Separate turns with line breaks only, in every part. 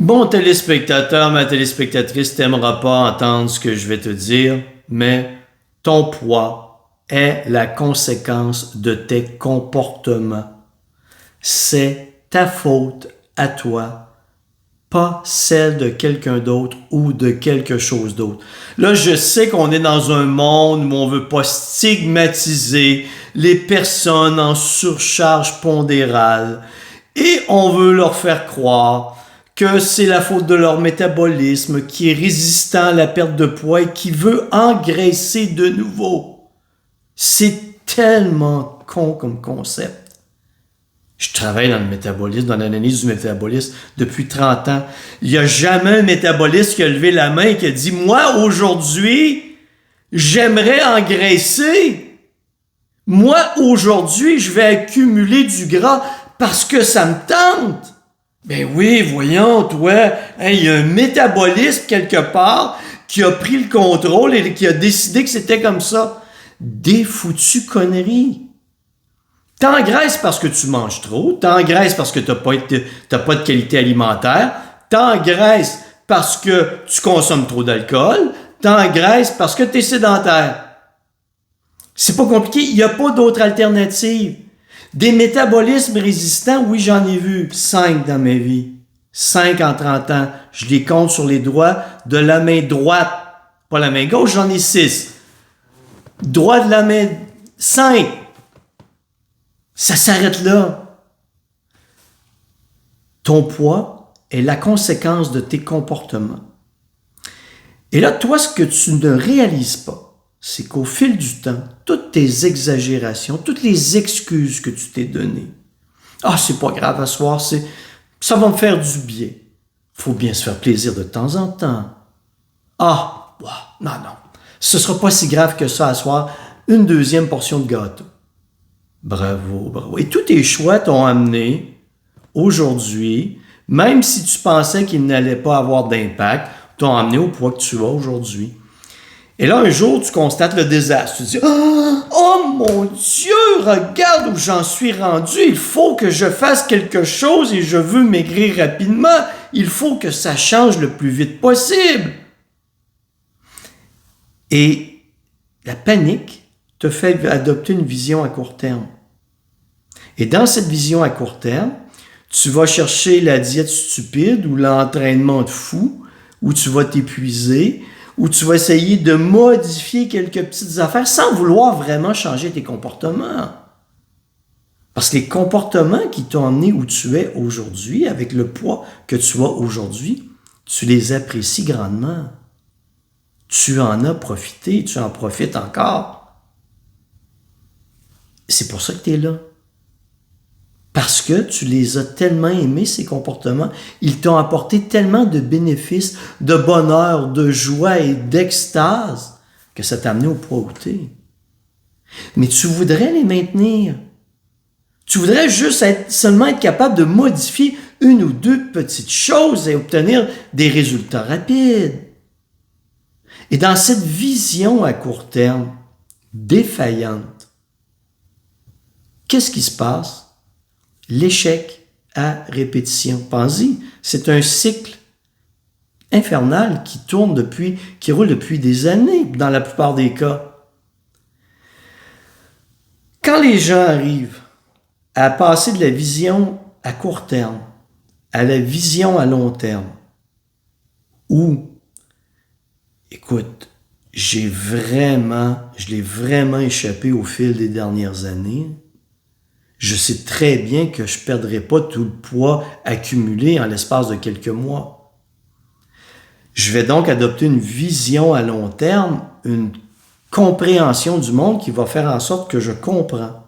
Bon téléspectateur, ma téléspectatrice, t'aimeras pas entendre ce que je vais te dire, mais ton poids est la conséquence de tes comportements. C'est ta faute à toi, pas celle de quelqu'un d'autre ou de quelque chose d'autre. Là, je sais qu'on est dans un monde où on veut pas stigmatiser les personnes en surcharge pondérale et on veut leur faire croire que c'est la faute de leur métabolisme qui est résistant à la perte de poids et qui veut engraisser de nouveau. C'est tellement con comme concept. Je travaille dans le métabolisme, dans l'analyse du métabolisme depuis 30 ans. Il n'y a jamais un métaboliste qui a levé la main et qui a dit « Moi, aujourd'hui, j'aimerais engraisser. Moi, aujourd'hui, je vais accumuler du gras parce que ça me tente. » Ben oui, voyons, toi, il y a un métabolisme quelque part qui a pris le contrôle et qui a décidé que c'était comme ça. Des foutues conneries. T'engraisses parce que tu manges trop, t'engraisses parce que t'as pas de qualité alimentaire, t'engraisses parce que tu consommes trop d'alcool, t'engraisses parce que t'es sédentaire. C'est pas compliqué, il n'y a pas d'autre alternative. Des métabolismes résistants, oui, j'en ai vu 5 dans ma vie. 5 en 30 ans. Je les compte sur les doigts de la main droite. Pas la main gauche, j'en ai 6. Droit de la main 5. Ça s'arrête là. Ton poids est la conséquence de tes comportements. Et là, toi, ce que tu ne réalises pas, c'est qu'au fil du temps, toutes tes exagérations, toutes les excuses que tu t'es données, « Ah, c'est pas grave à soir, ça va me faire du bien. Faut bien se faire plaisir de temps en temps. Ah, non, ce sera pas si grave que ça à soir, une deuxième portion de gâteau. » Bravo. Et tous tes choix t'ont amené, aujourd'hui, même si tu pensais qu'ils n'allaient pas avoir d'impact, t'ont amené au poids que tu as aujourd'hui. Et là, un jour, tu constates le désastre. Tu te dis « Oh mon Dieu, regarde où j'en suis rendu. Il faut que je fasse quelque chose et je veux maigrir rapidement. Il faut que ça change le plus vite possible. » Et la panique te fait adopter une vision à court terme. Et dans cette vision à court terme, tu vas chercher la diète stupide ou l'entraînement de fou, où tu vas t'épuiser, où tu vas essayer de modifier quelques petites affaires sans vouloir vraiment changer tes comportements. Parce que les comportements qui t'ont amené où tu es aujourd'hui, avec le poids que tu as aujourd'hui, tu les apprécies grandement. Tu en as profité, tu en profites encore. C'est pour ça que tu es là. Parce que tu les as tellement aimés, ces comportements, ils t'ont apporté tellement de bénéfices, de bonheur, de joie et d'extase que ça t'a amené au poids où t'es. Mais tu voudrais les maintenir. Tu voudrais juste seulement être capable de modifier une ou deux petites choses et obtenir des résultats rapides. Et dans cette vision à court terme, défaillante, qu'est-ce qui se passe? L'échec à répétition. Pense-y, c'est un cycle infernal qui roule depuis des années, dans la plupart des cas. Quand les gens arrivent à passer de la vision à court terme à la vision à long terme, où, écoute, je l'ai vraiment échappé au fil des dernières années. Je sais très bien que je ne perdrai pas tout le poids accumulé en l'espace de quelques mois. Je vais donc adopter une vision à long terme, une compréhension du monde qui va faire en sorte que je comprends,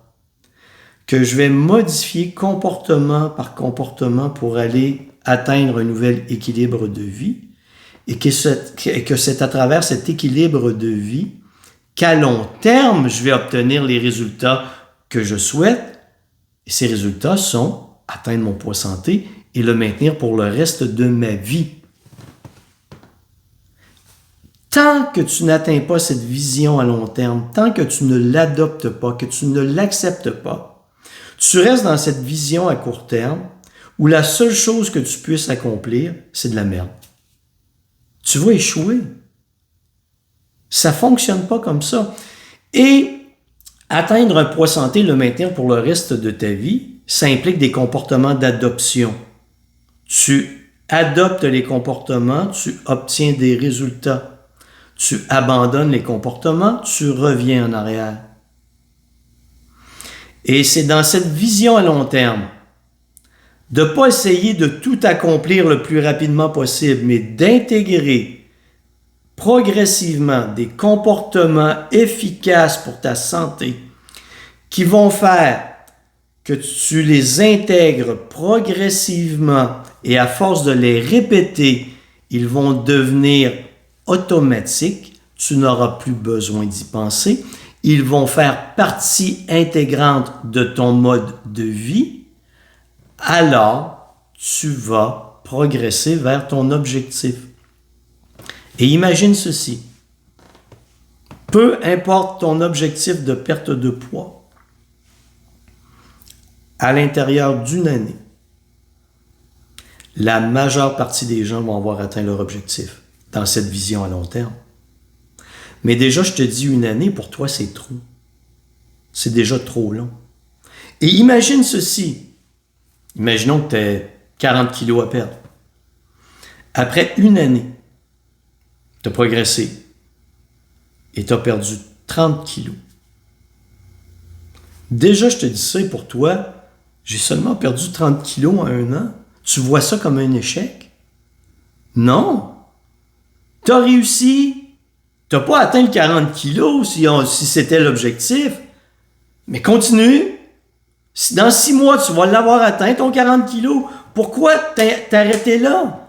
que je vais modifier comportement par comportement pour aller atteindre un nouvel équilibre de vie et que c'est à travers cet équilibre de vie qu'à long terme, je vais obtenir les résultats que je souhaite. Et ces résultats sont atteindre mon poids santé et le maintenir pour le reste de ma vie. Tant que tu n'atteins pas cette vision à long terme, tant que tu ne l'adoptes pas, que tu ne l'acceptes pas, tu restes dans cette vision à court terme où la seule chose que tu puisses accomplir, c'est de la merde. Tu vas échouer. Ça fonctionne pas comme ça. Et atteindre un poids santé, le maintenir pour le reste de ta vie, ça implique des comportements d'adoption. Tu adoptes les comportements, tu obtiens des résultats. Tu abandonnes les comportements, tu reviens en arrière. Et c'est dans cette vision à long terme, de ne pas essayer de tout accomplir le plus rapidement possible, mais d'intégrer progressivement des comportements efficaces pour ta santé qui vont faire que tu les intègres progressivement et à force de les répéter, ils vont devenir automatiques. Tu n'auras plus besoin d'y penser. Ils vont faire partie intégrante de ton mode de vie. Alors, tu vas progresser vers ton objectif. Et imagine ceci. Peu importe ton objectif de perte de poids, à l'intérieur d'une année, la majeure partie des gens vont avoir atteint leur objectif dans cette vision à long terme. Mais déjà, je te dis une année, pour toi, c'est trop. C'est déjà trop long. Et imagine ceci. Imaginons que tu as 40 kilos à perdre. Après une année, tu as progressé et tu as perdu 30 kilos. Déjà, je te dis ça et pour toi, j'ai seulement perdu 30 kilos en un an. Tu vois ça comme un échec? Non. Tu as réussi. Tu n'as pas atteint le 40 kilos si c'était l'objectif. Mais continue. Dans 6 mois, tu vas l'avoir atteint, ton 40 kilos. Pourquoi t'arrêter là?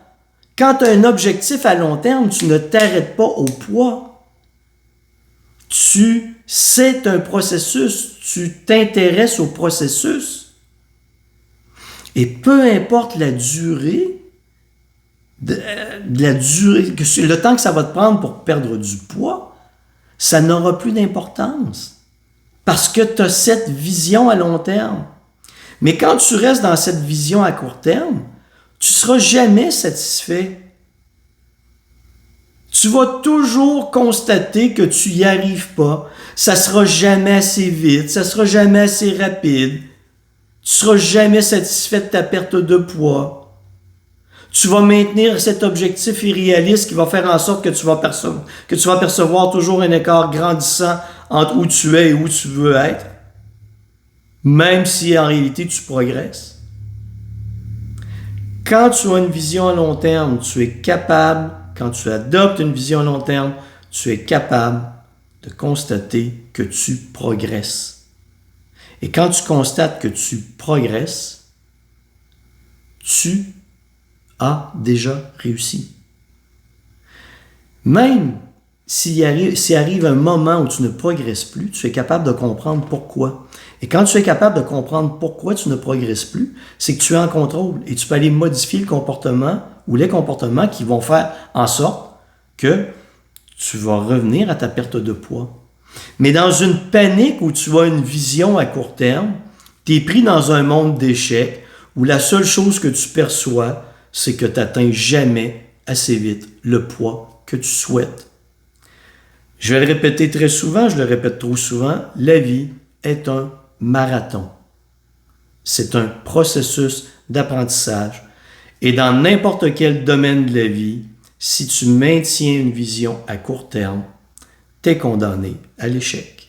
Quand tu as un objectif à long terme, tu ne t'arrêtes pas au poids. C'est un processus. Tu t'intéresses au processus. Et peu importe la durée, le temps que ça va te prendre pour perdre du poids, ça n'aura plus d'importance. Parce que tu as cette vision à long terme. Mais quand tu restes dans cette vision à court terme, tu ne seras jamais satisfait. Tu vas toujours constater que tu n'y arrives pas. Ça ne sera jamais assez vite, ça ne sera jamais assez rapide. Tu ne seras jamais satisfait de ta perte de poids. Tu vas maintenir cet objectif irréaliste qui va faire en sorte que tu vas percevoir toujours un écart grandissant entre où tu es et où tu veux être, même si en réalité tu progresses. Quand tu as une vision à long terme, tu es capable, quand tu adoptes une vision à long terme, tu es capable de constater que tu progresses. Et quand tu constates que tu progresses, tu as déjà réussi. Même s'il arrive un moment où tu ne progresses plus, tu es capable de comprendre pourquoi. Et quand tu es capable de comprendre pourquoi tu ne progresses plus, c'est que tu es en contrôle et tu peux aller modifier le comportement ou les comportements qui vont faire en sorte que tu vas revenir à ta perte de poids. Mais dans une panique où tu as une vision à court terme, tu es pris dans un monde d'échecs où la seule chose que tu perçois, c'est que tu n'atteins jamais assez vite le poids que tu souhaites. Je vais le répéter très souvent, je le répète trop souvent, la vie est un marathon. C'est un processus d'apprentissage. Et dans n'importe quel domaine de la vie, si tu maintiens une vision à court terme, tu es condamné à l'échec.